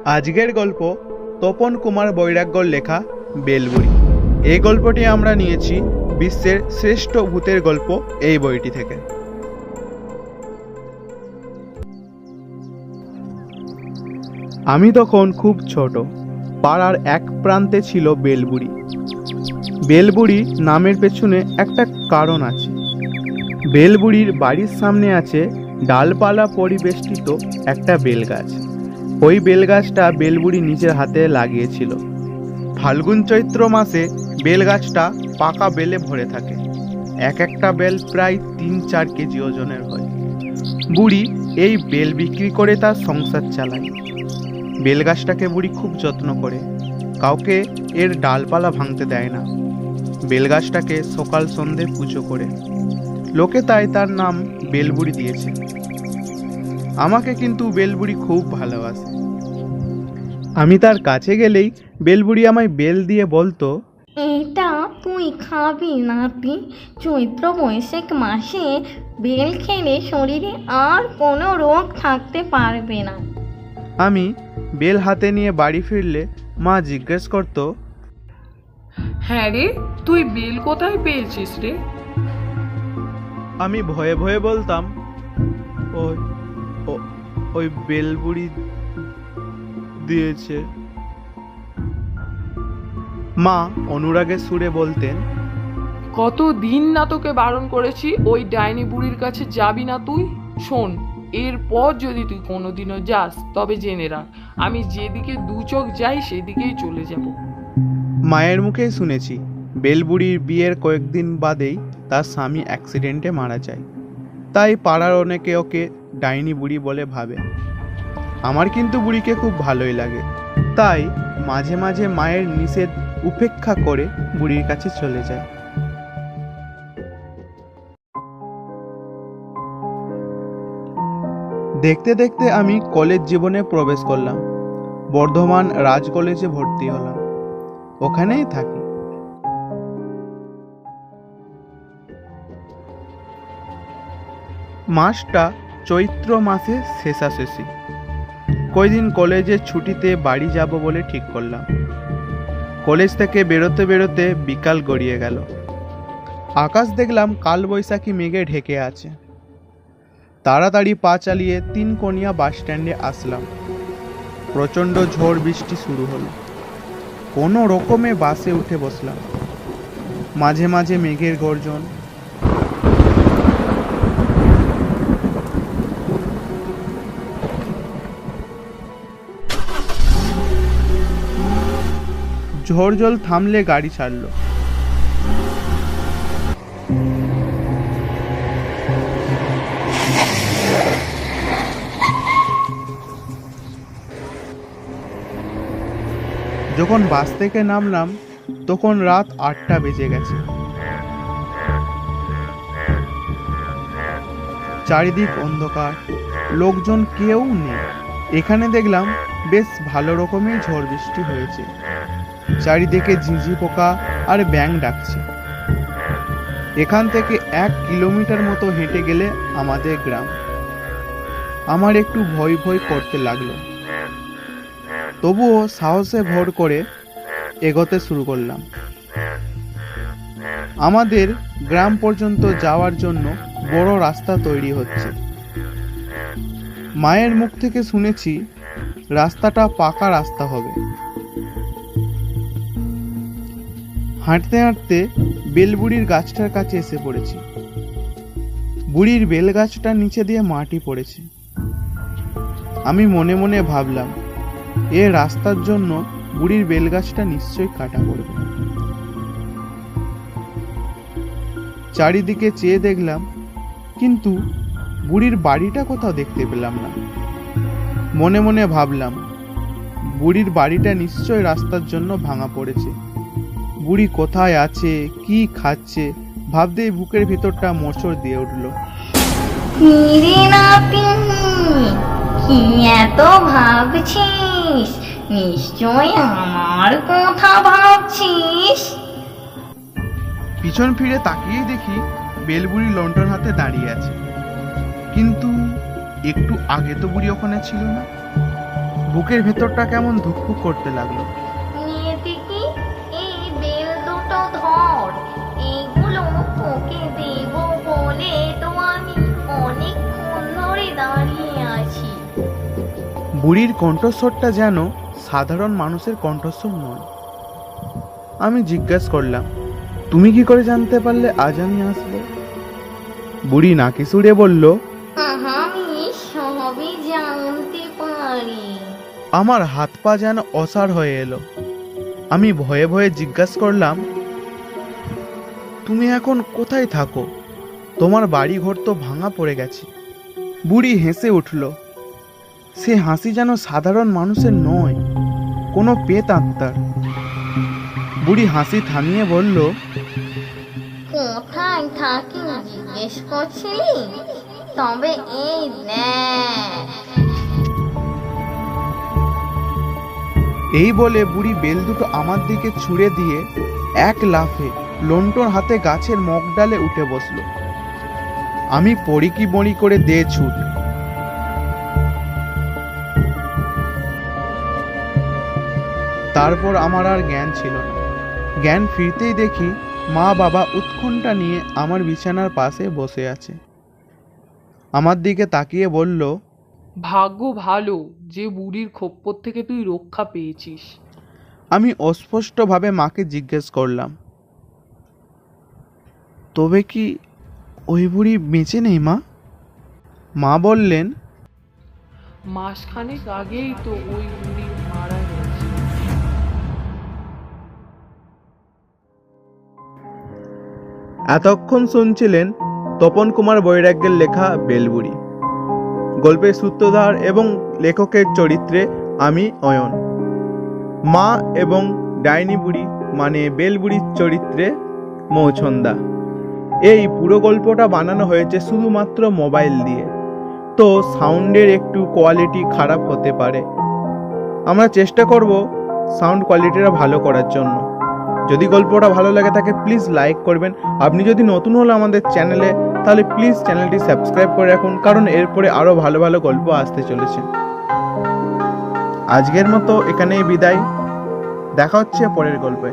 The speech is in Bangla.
আজকের গল্প তপন কুমার বৈরাগ্যর লেখা বেলবুড়ি। এই গল্পটি আমরা নিয়েছি বিশ্বের শ্রেষ্ঠ ভূতের গল্প এই বইটি থেকে। আমি তখন খুব ছোট। পাড়ার এক প্রান্তে ছিল বেলবুড়ি। বেলবুড়ি নামের পেছনে একটা কারণ আছে। বেলবুড়ির বাড়ির সামনে আছে ডালপালা পরিবেষ্টিত একটা বেলগাছ। ওই বেলগাছটা বেলবুড়ি নিজের হাতে লাগিয়েছিল। ফাল্গুন চৈত্র মাসে বেলগাছটা পাকা বেলে ভরে থাকে। এক একটা বেল প্রায় ৩-৪ কেজি ওজনের হয়। বুড়ি এই বেল বিক্রি করে তার সংসার চালায়। বেলগাছটাকে বুড়ি খুব যত্ন করে, কাউকে এর ডালপালা ভাঙতে দেয় না। বেলগাছটাকে সকাল সন্ধে পুজো করে। লোকে তাই তার নাম বেলবুড়ি দিয়েছে। আমাকে কিন্তু বেলবুড়ি খুব ভালোবাসে। আমি তার কাছে গেলেই বেলবুড়ি আমায় বেল দিয়ে বলতো, এটা তুই খাবি নাতি। চৈত্র বৈশাখ মাসে বেল খেলে শরীরে আর কোনো রোগ থাকতে পারবে না। আমি বেল হাতে নিয়ে বাড়ি ফিরলে মা জিজ্ঞেস করতো, হ্যাঁ রে, তুই বেল কোথায় পেয়েছিস রে? আমি ভয়ে ভয়ে বলতাম, ওই ওই বেলবুড়ি দিয়েছে। মা অনুরাগের সুরে বলতেন, কত দিন না তোকে বারণ করেছি ওই ডাইনি বুড়ির কাছে যাবি না তুই। শোন, এরপর যদি তুই কোনোদিনও যাস তবে জেনে রাখ, আমি যেদিকে দু চোখ যাই সেদিকেই চলে যাব। মায়ের মুখেই শুনেছি বেলবুড়ির বিয়ের কয়েকদিন বাদেই তার স্বামী অ্যাক্সিডেন্টে মারা যায়। তাই পাড়ার অনেকে ওকে ডাইনি বুড়ি বলে ভাবে। আমার কিন্তু বুড়িকে খুব ভালোই লাগে। তাই মাঝে মাঝে মায়ের নিষেধ উপেক্ষা করে বুড়ির কাছে চলে যায়। দেখতে দেখতে আমি কলেজ জীবনে প্রবেশ করলাম। বর্ধমান রাজ কলেজে ভর্তি হলাম। ওখানেই থাকি। মাসটা চৈত্র মাসে শেষাশেষি। কয়দিন কলেজের ছুটিতে বাড়ি যাব বলে ঠিক করলাম। কলেজ থেকে বেরোতে বেরোতে বিকাল গড়িয়ে গেল। আকাশ দেখলাম কালবৈশাখী মেঘে ঢেকে আছে। তাড়াতাড়ি পা চালিয়ে ৩কোনিয়া বাস স্ট্যান্ডে আসলাম। প্রচণ্ড ঝড় বৃষ্টি শুরু হলো। কোনো রকমে বাসে উঠে বসলাম। মাঝে মাঝে মেঘের গর্জন। ঝড় জল থামলে গাড়ি ছাড়লো। যখন বাস থেকে নামলাম তখন রাত ৮টা বেজে গেছে। চারিদিক অন্ধকার, লোকজন কেউ নেই। এখানে দেখলাম বেশ ভালো রকমের ঝড় বৃষ্টি হয়েছে। চারিদিকে ঝিঁঝি পোকা আর ব্যাঙ ডাকছে। এখান থেকে ১ কিলোমিটার মতো হেঁটে গেলে আমাদের গ্রাম। আমার একটু ভয় ভয় করতে লাগলো। তবুও সাহসে ভর করে এগোতে শুরু করলাম। আমাদের গ্রাম পর্যন্ত যাওয়ার জন্য বড় রাস্তা তৈরি হচ্ছে। মায়ের মুখ থেকে শুনেছি রাস্তাটা পাকা রাস্তা হবে। হাঁটতে হাঁটতে বেলবুড়ির গাছটার কাছে এসে পড়েছি। বুড়ির বেল গাছটার নিচে দিয়ে মাটি পড়েছে। আমি মনে মনে ভাবলাম, এ রাস্তার জন্য বুড়ির বেলগাছটা নিশ্চয়ই কাটা পড়বে। চারিদিকে চেয়ে দেখলাম, কিন্তু বুড়ির বাড়িটা কোথাও দেখতে পেলাম না। মনে মনে ভাবলাম, বুড়ির বাড়িটা নিশ্চয়ই রাস্তার জন্য ভাঙা পড়েছে। বুড়ি কোথায় আছে, কি খাচ্ছে, ভাবতেই বুকের ভিতরটা মোচড় দিয়ে উঠল। কি এত ভাবছিস? নিশ্চয় আমার কথা ভাবছিস। পিছন ফিরে তাকিয়ে দেখি বেলবুড়ি লণ্ঠন হাতে দাঁড়িয়ে আছে। কিন্তু একটু আগে তো বুড়ি ওখানে ছিল না। বুকের ভেতরটা কেমন ধুকপুক করতে লাগলো। নিয়তিকে এই বেল দুটো ধর, এইগুলো তোকে দেব বলে তো আমি অনেকক্ষণ ধরে দাঁড়িয়ে আছি। বুড়ির কণ্ঠস্বরটা যেন সাধারণ মানুষের কণ্ঠস্বর নয়। আমি জিজ্ঞাসা করলাম, তুমি কি করে জানতে পারলে আজ আমি আসবো? বুড়ি নাকি সুরে বলল, আমি সবই জানতে পারি। আমার হাত পা যেন অসাড় হয়ে এলো। আমি ভয়ে ভয়ে জিজ্ঞাসা করলাম, তুমি এখন কোথায় থাকো? তোমার বাড়ি ঘর তো ভাঙা পড়ে গেছে। বুড়ি হেসে উঠল। সে হাসি যেন সাধারণ মানুষের নয়, কোনো পেত আত্মার। বুড়ি হাসি থামিয়ে বলল, কোথায় থাকি জিজ্ঞেস করছিলি? তবে এই দেখ। এই বলে বুড়ি বেল দুটো আমার দিকে ছুঁড়ে দিয়ে এক লাফে লন্ঠন হাতে গাছের মগডালে উঠে বসলো। আমি পড়ি বড়ি করে দে ছুট। তারপর আমার আর জ্ঞান ছিল না। জ্ঞান ফিরতেই দেখি মা বাবা উৎকণ্ঠা নিয়ে আমার বিছানার পাশে বসে আছে। আমার দিকে তাকিয়ে বলল, ভাগ্য ভালো যে বুড়ির খপ্পর থেকে তুই রক্ষা পেয়েছিস। আমি অস্পষ্টভাবে মাকে জিজ্ঞেস করলাম, তবে কি ওই বুড়ি বেঁচে নেই মা? মা বললেন, মাসখানেক আগেই তো ওই বুড়ি মারা গেছে। এতক্ষণ শুনছিলেন তপন কুমার বৈরাগ্যের লেখা বেলবুড়ি। গল্পের সূত্রধার এবং লেখকের চরিত্রে আমি অয়ন। মা এবং ডাইনি বুড়ি মানে বেলবুড়ির চরিত্রে মৌছন্দা। এই পুরো গল্পটা বানানো হয়েছে শুধুমাত্র মোবাইল দিয়ে, তো সাউন্ডের একটু কোয়ালিটি খারাপ হতে পারে। আমরা চেষ্টা করব সাউন্ড কোয়ালিটিটা ভালো করার জন্য। যদি গল্পটা ভালো লাগে থাকে প্লিজ লাইক করবেন। আপনি যদি নতুন হলে আমাদের চ্যানেলে, তাহলে প্লিজ চ্যানেলটি সাবস্ক্রাইব করে রাখুন, কারণ এরপরে আরও ভালো ভালো গল্প আসতে চলেছে। আজকের মতো এখানেই বিদায়। দেখা হচ্ছে পরের গল্পে।